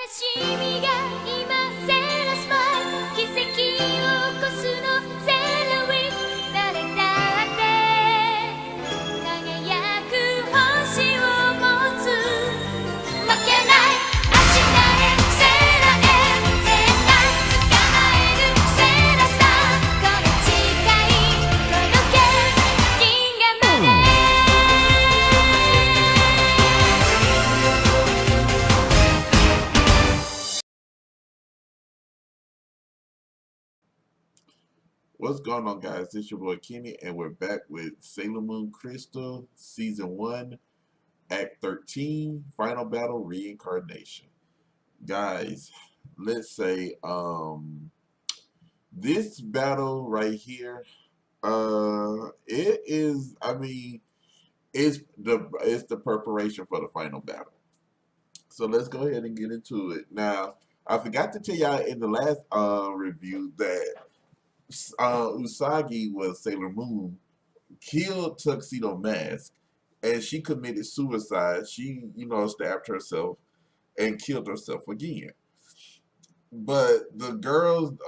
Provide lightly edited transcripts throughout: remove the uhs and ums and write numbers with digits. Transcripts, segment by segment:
しみが今セーラスマイル奇跡を起こすのセーラウィー誰だって輝く星を持つ負けない明日へセーラへ絶対捕まえるセーラスターこの誓い届け銀河までWhat's going on, guys? It's your boy Kenny, and we're back with Sailor Moon Crystal Season 1, Act 13, Final Battle Reincarnation. Guys, let's say this battle right here, it is, it's the preparation for the final battle. So let's go ahead and get into it. Now, I forgot to tell y'all in the last review that Usagi was Sailor Moon, killed Tuxedo Mask, and she committed suicide. She, stabbed herself and killed herself again. But the girls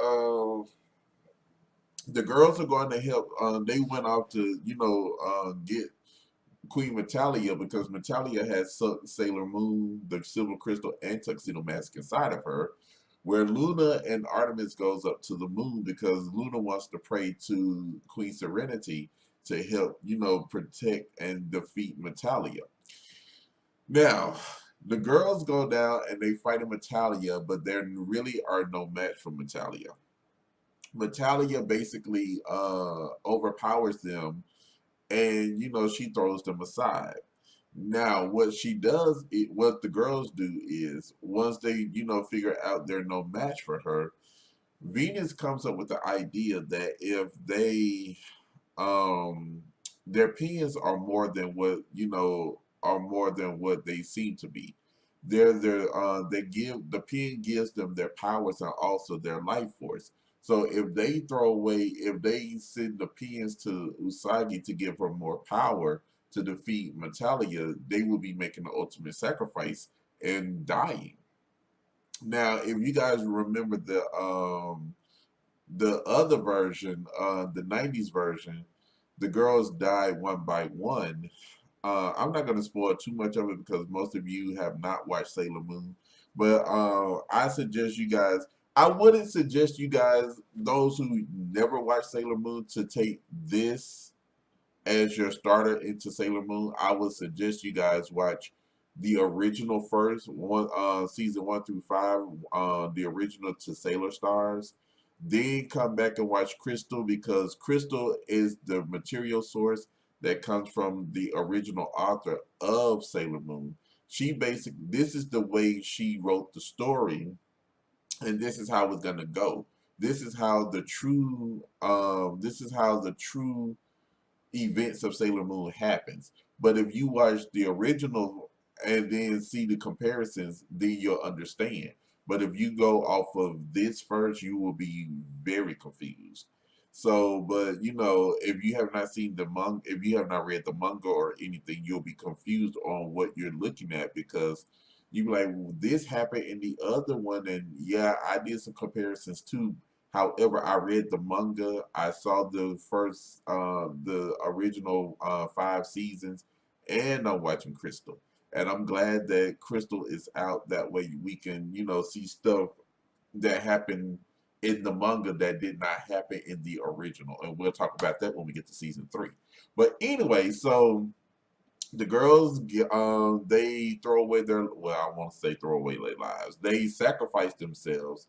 are going to help. They went off to, get Queen Metalia because Metalia has Sailor Moon, the Silver Crystal, and Tuxedo Mask inside of her. Where Luna and Artemis goes up to the moon because Luna wants to pray to Queen Serenity to help, protect and defeat Metalia. Now, the girls go down and they fight Metalia, but there really are no match for Metalia. Metalia basically overpowers them, and she throws them aside. Now, what she does, what the girls do is, once they, figure out they're no match for her, Venus comes up with the idea that if their opinions are more than what, are more than what they seem to be. The pen gives them their powers and also their life force. So if they send the pens to Usagi to give her more power to defeat Metalia, they will be making the ultimate sacrifice and dying. Now, if you guys remember the other version, the '90s version, the girls died one by one. I'm not going to spoil too much of it because most of you have not watched Sailor Moon. But I suggest you guys. I wouldn't suggest you guys, those who never watched Sailor Moon, to take this as your starter into Sailor Moon. I would suggest you guys watch the original first one, season 1 through 5, the original to Sailor Stars. Then come back and watch Crystal because Crystal is the material source that comes from the original author of Sailor Moon. This is the way she wrote the story, and this is how it's gonna go. This is how the true events of Sailor Moon happens. But if you watch the original and then see the comparisons, then you'll understand. But if you go off of this first, you will be very confused. So, but if you have not seen the manga, if you have not read the manga or anything, you'll be confused on what you're looking at because you be like, well, this happened in the other one, and yeah, I did some comparisons too. However, I read the manga. I saw the original 5 seasons, and I'm watching Crystal. And I'm glad that Crystal is out. That way we can, see stuff that happened in the manga that did not happen in the original. And we'll talk about that when we get to season 3. But anyway, so the girls, they throw away I won't say throw away their lives. They sacrifice themselves,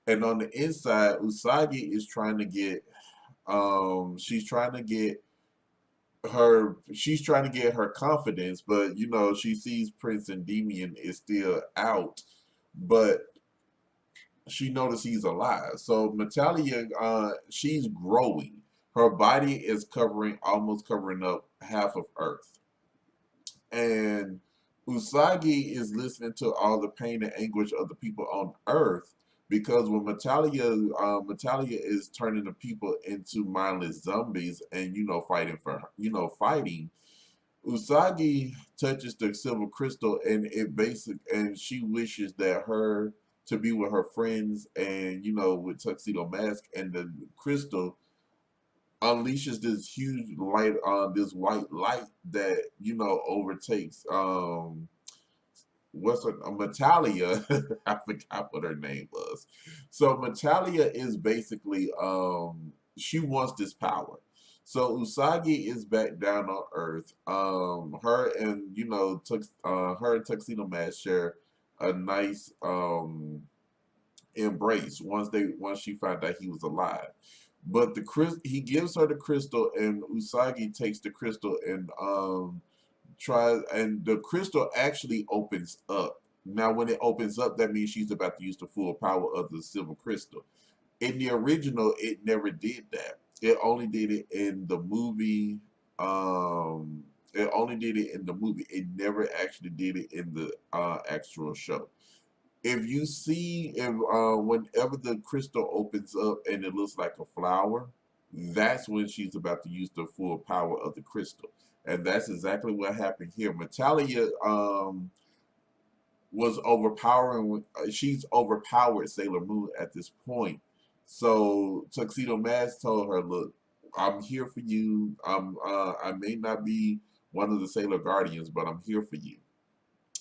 and on the inside, Usagi is trying to get, she's trying to get her confidence, but she sees Prince Endymion is still out, but she noticed he's alive. So Natalia, she's growing. Her body is almost covering up half of Earth, and Usagi is listening to all the pain and anguish of the people on Earth because when Metalia is turning the people into mindless zombies and fighting. Usagi touches the silver crystal, and and she wishes that her to be with her friends, and with Tuxedo Mask, and the crystal unleashes this huge light on this white light that overtakes what's her Metalia. I forgot what her name was. So Metalia is basically she wants this power. So Usagi is back down on Earth. Her and her and Tuxedo Mask share a nice embrace once she found out he was alive. But he gives her the crystal, and Usagi takes the crystal and tries, and the crystal actually opens up. Now, when it opens up, that means she's about to use the full power of the silver crystal. In the original, it never did that. It only did it in the movie. It only did it in the movie. It never actually did it in the actual show. If you see, if whenever the crystal opens up and it looks like a flower, that's when she's about to use the full power of the crystal, and that's exactly what happened here. Metalia was overpowering. She's overpowered Sailor Moon at this point. So Tuxedo Mask told her, "Look, I'm here for you. I may not be one of the Sailor Guardians, but I'm here for you."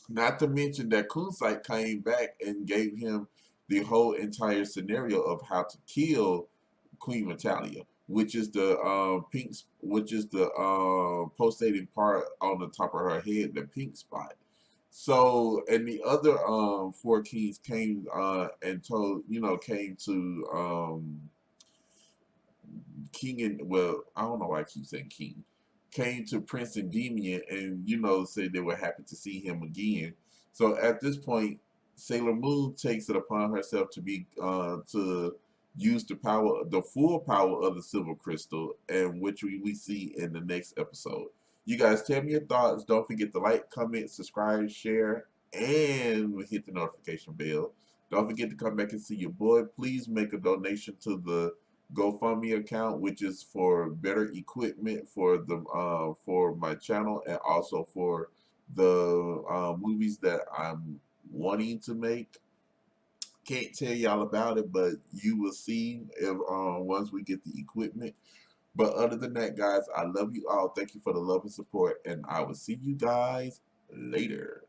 Not to mention that Kunzite came back and gave him the whole entire scenario of how to kill Queen Metalia, which is the which is the pulsating part on the top of her head, the pink spot. So, and the other four kings came and told, came to King, and well, I don't know why I keep saying King, came to Prince Endymion and said they were happy to see him again. So at this point, Sailor Moon takes it upon herself to use the full power of the silver crystal, and which we see in the next episode. You guys tell me your thoughts. Don't forget to like, comment, subscribe, share, and hit the notification bell. Don't forget to come back and see your boy. Please make a donation to the GoFundMe account, which is for better equipment for my channel, and also for the movies that I'm wanting to make. Can't tell y'all about it, but you will see if once we get the equipment. But other than that, guys, I love you all. Thank you for the love and support, and I will see you guys later.